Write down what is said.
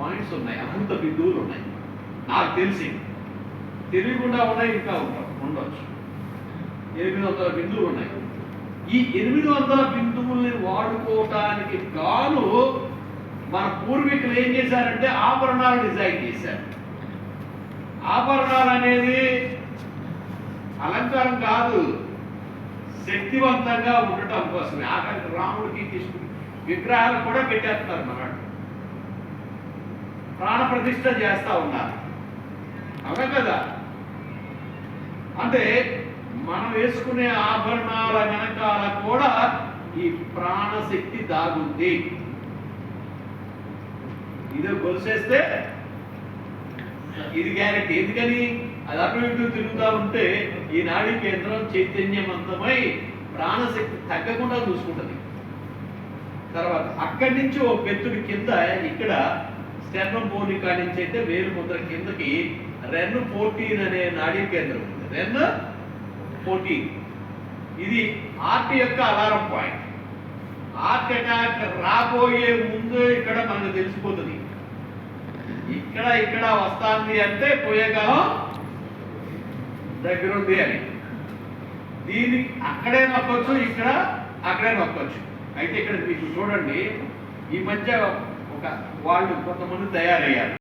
Points ఉన్నాయి, అమృత బిందువులు ఉన్నాయి. నాకు తెలిసి తెలియకుండా ఉన్నాయి, ఇంకా ఉండవచ్చు. 800 బిందువులు ఉన్నాయి. ఈ 800 బిందువుల్ని వాడుకోవటానికి గాను మన పూర్వీకులు ఏం చేశారంటే ఆభరణాలు డిజైన్ చేశారు. ఆభరణాలు అనేది అలంకారం కాదు, శక్తివంతంగా ఉండటం కోసమే. ఆఖరికి రాముడికి కృష్ణుడికి విగ్రహాలు కూడా పెట్టేస్తున్నారు. మనవాడు ప్రాణ ప్రతిష్ఠ చేస్తా ఉన్నారు, అవునా కదా? అంటే మనం వేసుకునే ఆభరణాల వెనకాల కూడా ఈ ప్రాణశక్తి దాగుంది. ఇదే గొలుసేస్తే ఇది గ్యారెంటీ. ఎందుకని? అది అటు ఇటు తిరుగుతూ ఉంటే ఈ నాడీ కేంద్రం చైతన్యవంతమై ప్రాణశక్తి తగ్గకుండా చూసుకుంటుంది. తర్వాత అక్కడి నుంచి ఓ పెత్తుడి కింద ఇక్కడ స్టెర్నమ్ బోని కాడి నుంచి అయితే వేలు ముద్ర కిందకి రెన్ 14 అనే నాడీ కేంద్రం ఉంది. రెన్ 14 ఇది హార్ట్ యొక్క అలారం పాయింట్. హార్ట్ అటాక్ రాబోయే ముందు ఇక్కడ మనకు తెలిసిపోతుంది. ఇక్కడ వస్తుంది అంటే పోయే కాలం దగ్గరుంది అని. దీన్ని అక్కడే నొక్కొచ్చు, ఇక్కడ అక్కడే నొక్కొచ్చు. అయితే ఇక్కడ మీకు చూడండి, ఈ మధ్య వాళ్ళు కొంతమంది తయారయ్యారు.